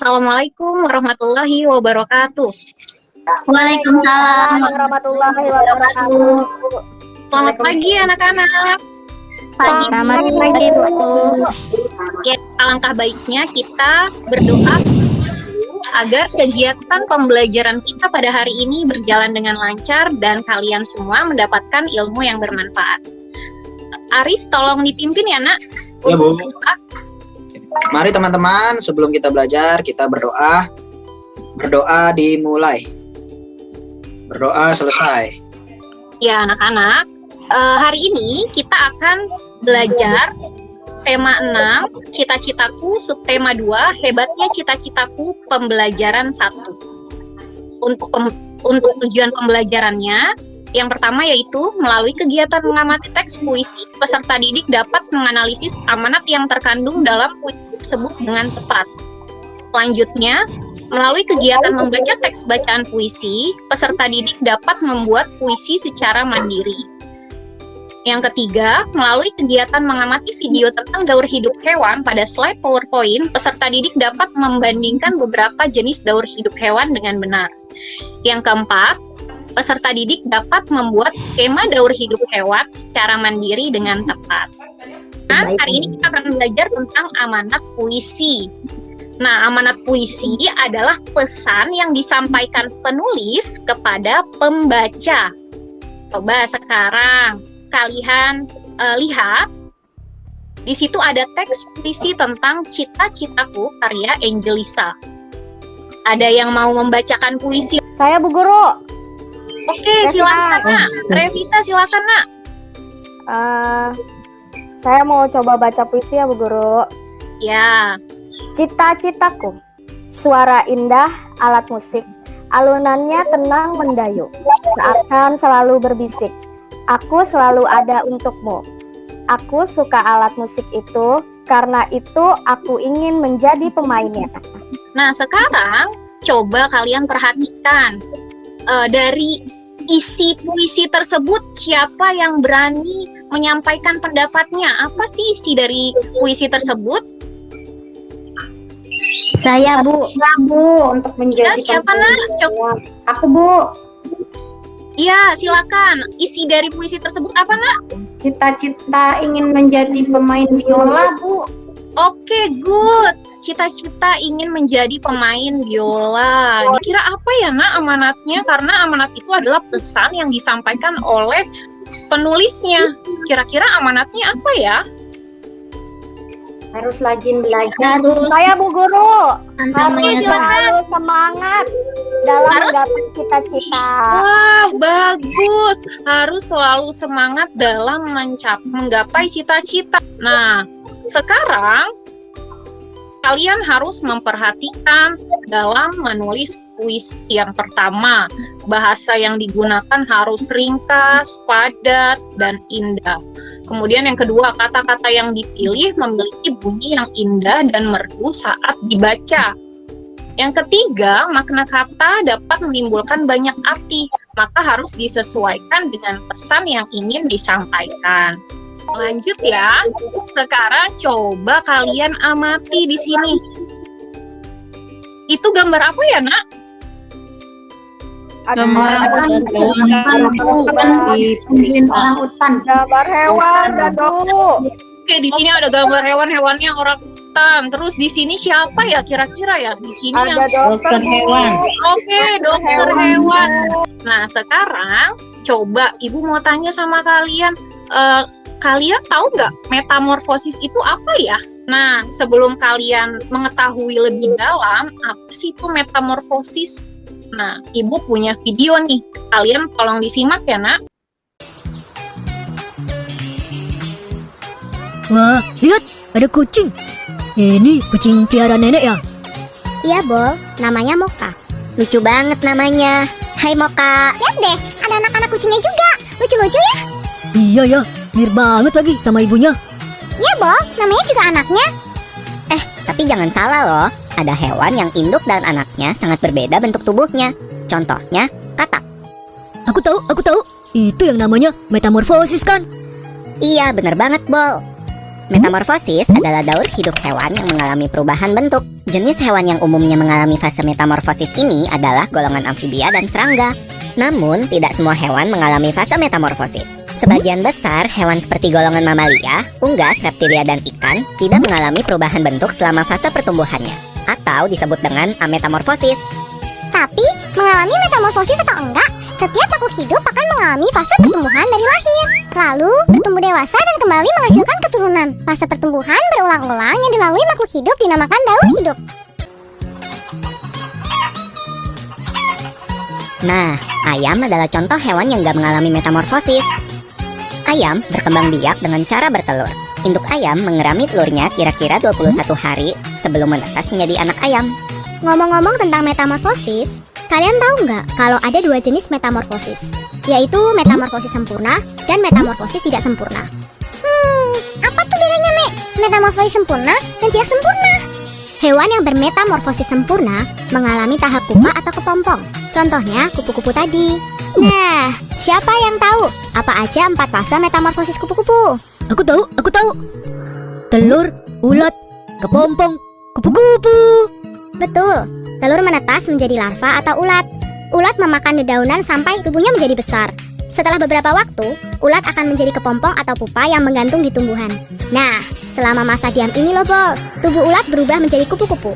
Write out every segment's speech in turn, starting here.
Assalamualaikum warahmatullahi wabarakatuh. Waalaikumsalam warahmatullahi wabarakatuh. Selamat pagi anak-anak. Selamat pagi, Bu. Oke, alangkah baiknya kita berdoa agar kegiatan pembelajaran kita pada hari ini berjalan dengan lancar dan kalian semua mendapatkan ilmu yang bermanfaat. Arif, tolong dipimpin ya, Nak. Ya, Bu. Mari teman-teman, sebelum kita belajar, kita berdoa. Berdoa dimulai. Berdoa selesai. Ya, anak-anak, hari ini kita akan belajar tema 6, cita-citaku, subtema 2, hebatnya cita-citaku, pembelajaran 1. Untuk tujuan pembelajarannya, yang pertama yaitu melalui kegiatan mengamati teks puisi, peserta didik dapat menganalisis amanat yang terkandung dalam puisi tersebut dengan tepat. Selanjutnya, melalui kegiatan membaca teks bacaan puisi, peserta didik dapat membuat puisi secara mandiri. Yang ketiga, melalui kegiatan mengamati video tentang daur hidup hewan pada slide PowerPoint, peserta didik dapat membandingkan beberapa jenis daur hidup hewan dengan benar. Yang keempat, peserta didik dapat membuat skema daur hidup hewan secara mandiri dengan tepat. Nah, hari ini kita akan belajar tentang amanat puisi. Nah, amanat puisi adalah pesan yang disampaikan penulis kepada pembaca. Coba sekarang kalian lihat, di situ ada teks puisi tentang cita-citaku karya Angelisa. Ada yang mau membacakan puisi? Saya Bu Guru. Oke, silakan Nak. Revita, silakan Nak. Saya mau coba baca puisi ya Bu Guru. Ya. Cita-citaku, suara indah, alat musik, alunannya tenang mendayu, seakan selalu berbisik. Aku selalu ada untukmu. Aku suka alat musik itu, karena itu aku ingin menjadi pemainnya. Nah, sekarang coba kalian perhatikan dari isi puisi tersebut, siapa yang berani menyampaikan pendapatnya? Apa sih isi dari puisi tersebut? Saya Bu. Ya Bu, untuk menjadi siapa Nak? Coba. Aku Bu. Iya, silakan. Isi dari puisi tersebut apa Nak? Cita-cita ingin menjadi pemain biola Bu. Oke, good. Cita-cita ingin menjadi pemain biola. Kira apa ya Nak amanatnya? Karena amanat itu adalah pesan yang disampaikan oleh penulisnya. Kira-kira amanatnya apa ya? Harus rajin belajar. Saya Bu Guru. Oke, silakan. Harus semangat dalam menggapai cita-cita. Wah, bagus. Harus selalu semangat dalam menggapai cita-cita. Nah, sekarang kalian harus memperhatikan dalam menulis puisi. Yang pertama, bahasa yang digunakan harus ringkas, padat, dan indah. Kemudian yang kedua, kata-kata yang dipilih memiliki bunyi yang indah dan merdu saat dibaca. Yang ketiga, makna kata dapat menimbulkan banyak arti, maka harus disesuaikan dengan pesan yang ingin disampaikan. Lanjut ya. Sekarang coba kalian amati di sini. Itu gambar apa ya, Nak? Gambar hewan, dadu. Oke, di sini ada gambar hewan-hewannya orang hutan. Terus di sini siapa ya kira-kira ya? Di sini Ada yang dokter hewan. Oke, dokter hewan. Nah, sekarang coba Ibu mau tanya sama kalian. Kalian tahu nggak metamorfosis itu apa ya? Nah, sebelum kalian mengetahui lebih dalam, apa sih itu metamorfosis? Nah, Ibu punya video nih. Kalian tolong disimak ya, Nak. Wah, lihat, ada kucing. Ini kucing peliharaan nenek ya? Iya, Bol. Namanya Moka. Lucu banget namanya. Hai Moka. Lihat deh, ada anak-anak kucingnya juga. Lucu-lucu ya? Iya ya, mirip banget lagi sama ibunya. Iya, Bol. Namanya juga anaknya. Tapi jangan salah loh. Ada hewan yang induk dan anaknya sangat berbeda bentuk tubuhnya. Contohnya, katak. Aku tahu. Itu yang namanya metamorfosis kan? Iya, bener banget, Bol. Metamorfosis adalah daur hidup hewan yang mengalami perubahan bentuk. Jenis hewan yang umumnya mengalami fase metamorfosis ini adalah golongan amfibia dan serangga. Namun, tidak semua hewan mengalami fase metamorfosis. Sebagian besar hewan seperti golongan mamalia, unggas, reptilia, dan ikan tidak mengalami perubahan bentuk selama fase pertumbuhannya, atau disebut dengan ametamorfosis. Tapi, mengalami metamorfosis atau enggak, setiap makhluk hidup akan mengalami fase pertumbuhan dari lahir, lalu bertumbuh dewasa dan kembali menghasilkan keturunan. Fase pertumbuhan berulang-ulang yang dilalui makhluk hidup dinamakan daur hidup. Nah, ayam adalah contoh hewan yang gak mengalami metamorfosis. Ayam berkembang biak dengan cara bertelur. Induk ayam mengerami telurnya kira-kira 21 hari sebelum menetas menjadi anak ayam. Ngomong-ngomong tentang metamorfosis, kalian tahu nggak kalau ada dua jenis metamorfosis, yaitu metamorfosis sempurna dan metamorfosis tidak sempurna. Apa tuh bedanya, Mek? Metamorfosis sempurna dan tidak sempurna. Hewan yang bermetamorfosis sempurna mengalami tahap pupa atau kepompong. Contohnya kupu-kupu tadi. Nah, siapa yang tahu apa aja 4 fase metamorfosis kupu-kupu? Aku tahu. Telur, ulat, kepompong, kupu-kupu. Betul, telur menetas menjadi larva atau ulat. Ulat memakan dedaunan sampai tubuhnya menjadi besar. Setelah beberapa waktu, ulat akan menjadi kepompong atau pupa yang menggantung di tumbuhan. Nah, selama masa diam ini loh, Bol, tubuh ulat berubah menjadi kupu-kupu.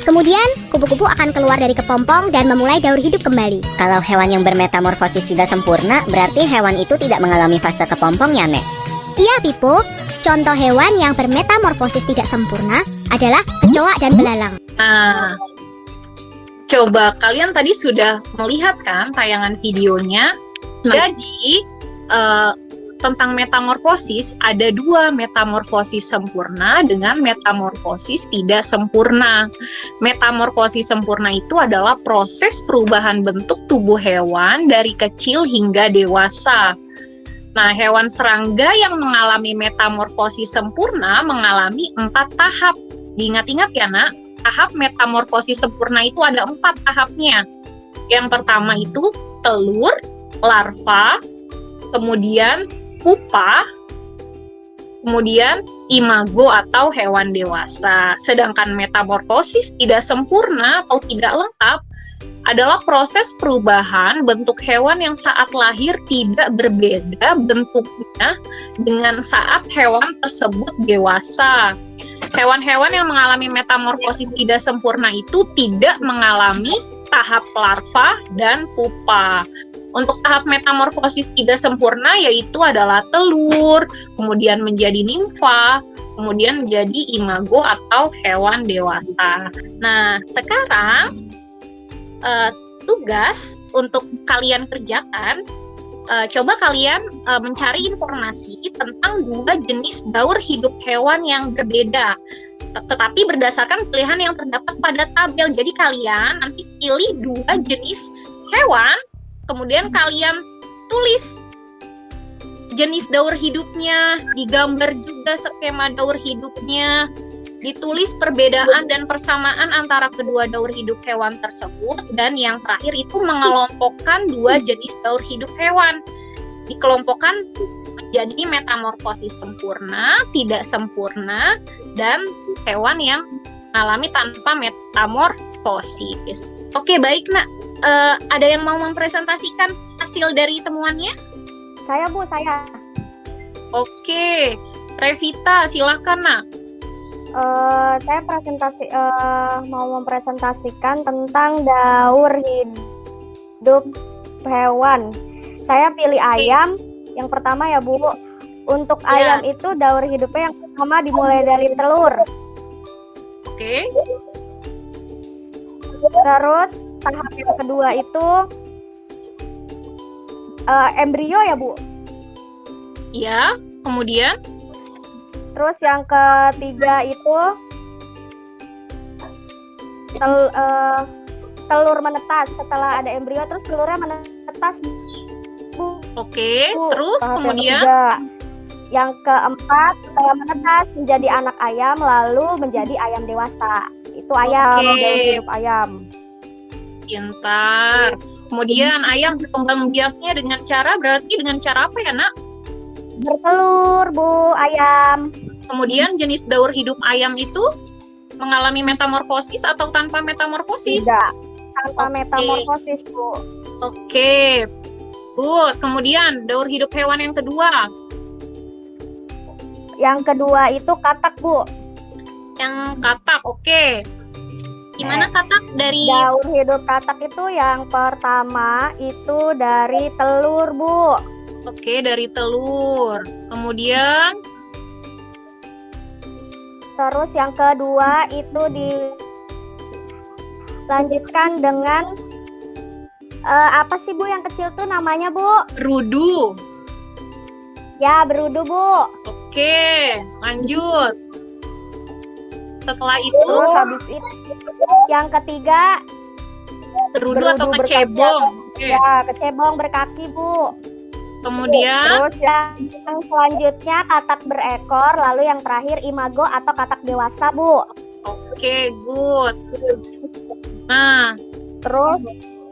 Kemudian, kupu-kupu akan keluar dari kepompong dan memulai daur hidup kembali. Kalau hewan yang bermetamorfosis tidak sempurna, berarti hewan itu tidak mengalami fase kepompong ya, Nek? Iya, Pipo. Contoh hewan yang bermetamorfosis tidak sempurna adalah kecoa dan belalang. Nah, coba kalian tadi sudah melihat kan tayangan videonya. Jadi, tentang metamorfosis, ada 2 metamorfosis sempurna dengan metamorfosis tidak sempurna. Metamorfosis sempurna itu adalah proses perubahan bentuk tubuh hewan dari kecil hingga dewasa. Nah, hewan serangga yang mengalami metamorfosis sempurna mengalami 4 tahap. Diingat-ingat ya, Nak, tahap metamorfosis sempurna itu ada 4 tahapnya. Yang pertama itu telur, larva, kemudian pupa, kemudian imago atau hewan dewasa. Sedangkan metamorfosis tidak sempurna atau tidak lengkap adalah proses perubahan bentuk hewan yang saat lahir tidak berbeda bentuknya dengan saat hewan tersebut dewasa. Hewan-hewan yang mengalami metamorfosis tidak sempurna itu tidak mengalami tahap larva dan pupa. Untuk tahap metamorfosis tidak sempurna yaitu adalah telur, kemudian menjadi nimfa, kemudian menjadi imago atau hewan dewasa. Nah, sekarang tugas untuk kalian kerjakan, coba kalian mencari informasi tentang 2 jenis daur hidup hewan yang berbeda, tetapi berdasarkan pilihan yang terdapat pada tabel. Jadi kalian nanti pilih 2 jenis hewan, kemudian kalian tulis jenis daur hidupnya, digambar juga skema daur hidupnya, ditulis perbedaan dan persamaan antara kedua daur hidup hewan tersebut, dan yang terakhir itu mengelompokkan 2 jenis daur hidup hewan. Dikelompokkan menjadi metamorfosis sempurna, tidak sempurna, dan hewan yang mengalami tanpa metamorfosis. Oke, baik, Nak. Ada yang mau mempresentasikan hasil dari temuannya? Saya, Bu, saya. Oke, Revita, silakan, Nak. Saya mau mempresentasikan tentang daur hidup hewan. Saya pilih ayam. Yang pertama ya, Bu. Untuk ayam itu daur hidupnya yang pertama dimulai dari telur. Oke. Terus tahap yang kedua itu embrio ya, Bu. Ya, kemudian Terus yang ketiga itu telur menetas. Setelah ada embrio terus telurnya menetas, Bu. Oke, terus Tahap kemudian yang keempat setelah menetas menjadi anak ayam lalu menjadi ayam dewasa. Itu ayam, daur hidup ayam. pintar. Kemudian ayam berkembang biaknya dengan cara apa ya, Nak? Bertelur, Bu, ayam. Kemudian jenis daur hidup ayam itu mengalami metamorfosis atau tanpa metamorfosis? Tidak, tanpa Oke. metamorfosis, Bu. Oke, good. Kemudian daur hidup hewan yang kedua. Yang kedua itu katak, Bu. Yang katak, oke. Gimana katak dari Daur hidup katak itu yang pertama itu dari telur, Bu. Oke, dari telur. Kemudian Terus yang kedua itu dilanjutkan dengan apa sih, Bu, yang kecil tuh namanya, Bu? berudu. Ya, berudu, Bu. Oke, lanjut. Setelah itu Terus habis itu yang ketiga, berudu atau berudu kecebong. Oke. ya, kecebong berkaki, Bu. Kemudian Terus yang selanjutnya katak berekor, lalu yang terakhir imago atau katak dewasa, Bu. oke, good. Nah, Terus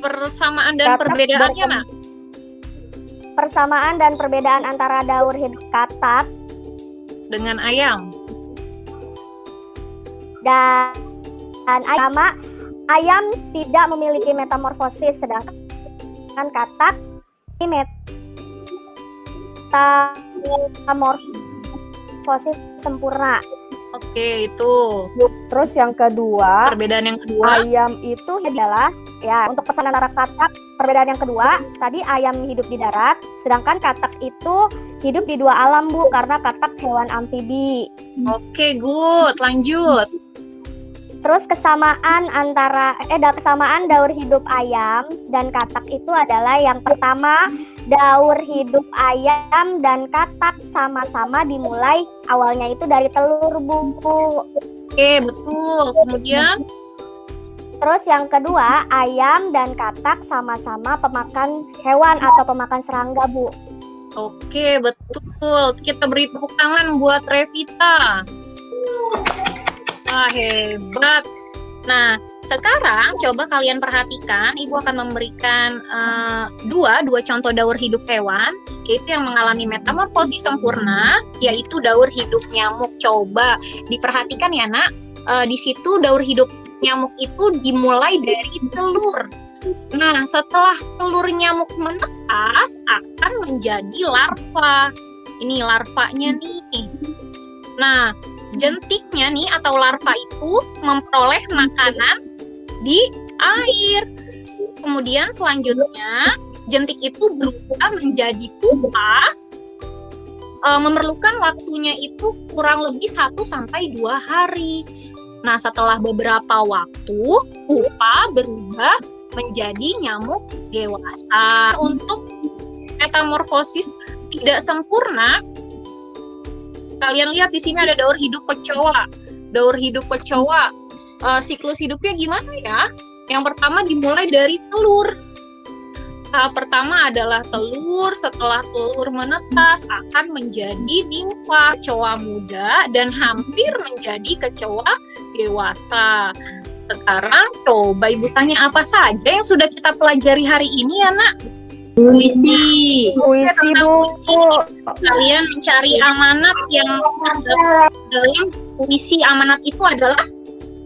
persamaan dan katak perbedaannya, Nak? persamaan dan perbedaan antara daur hidup katak Dengan ayam. dan ayam tidak memiliki metamorfosis, sedangkan katak ini metamorfosis sempurna. Oke, itu. Terus yang kedua, Perbedaan yang kedua. ayam itu adalah ya untuk pesan antara katak. Perbedaan yang kedua, tadi ayam hidup di darat, sedangkan katak itu hidup di dua alam, Bu, karena katak hewan amfibi. Oke, good. Lanjut. Terus kesamaan daur hidup ayam dan katak itu adalah yang pertama, daur hidup ayam dan katak sama-sama dimulai awalnya itu dari telur, Bu. Oke, betul. Kemudian Terus yang kedua, ayam dan katak sama-sama pemakan hewan atau pemakan serangga, Bu. oke, betul. Kita beri tepuk tangan buat Revita. Wah, hebat. Nah, sekarang coba kalian perhatikan, Ibu akan memberikan dua contoh daur hidup hewan, yaitu yang mengalami metamorfosis sempurna, yaitu daur hidup nyamuk. Coba diperhatikan ya, Nak. Di situ daur hidup nyamuk itu dimulai dari telur. Nah, setelah telur nyamuk menetas akan menjadi larva. Ini larvanya nih. Nah, jentiknya nih atau larva itu memperoleh makanan di air. Kemudian selanjutnya jentik itu berubah menjadi pupa. Memerlukan waktunya itu kurang lebih 1-2 hari. Nah, setelah beberapa waktu, pupa berubah menjadi nyamuk dewasa. Untuk metamorfosis tidak sempurna, kalian lihat di sini ada daur hidup kecoa. Daur hidup kecoa, siklus hidupnya gimana ya? Yang pertama dimulai dari telur. Tahap pertama adalah telur. Setelah telur menetas akan menjadi nimfa, kecoa muda, dan hampir menjadi kecoa dewasa. Sekarang coba Ibu tanya apa saja yang sudah kita pelajari hari ini ya, Nak? Puisi, tentang Bu. puisi. Kalian mencari amanat yang terdapat dalam puisi. Amanat itu adalah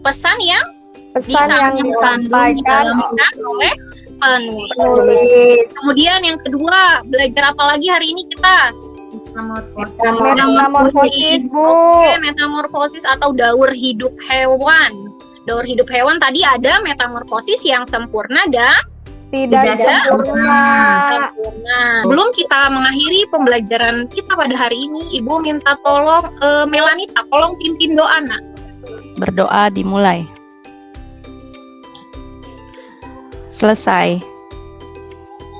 pesan yang Pesan yang disampaikan didalamkan oleh penulis. penulis. Kemudian yang kedua, belajar apa lagi hari ini kita? Metamorfosis, Bu. Oke, metamorfosis atau daur hidup hewan. Daur hidup hewan tadi ada metamorfosis yang sempurna dan Tidak sempurna. sempurna. Sebelum kita mengakhiri pembelajaran kita pada hari ini, Ibu minta tolong Melanita, tolong pimpin doa, Nak. Berdoa dimulai. Selesai.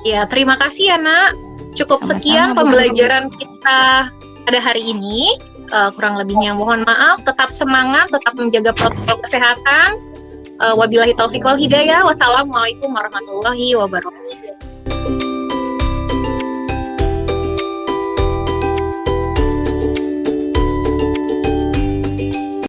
Ya, terima kasih ya, Nak. Cukup Sama-sama, sekian Bu. pembelajaran kita pada hari ini. Kurang lebihnya mohon maaf. Tetap semangat, tetap menjaga protokol kesehatan. Wabillahi taufiq wal hidayah. Wassalamualaikum warahmatullahi wabarakatuh.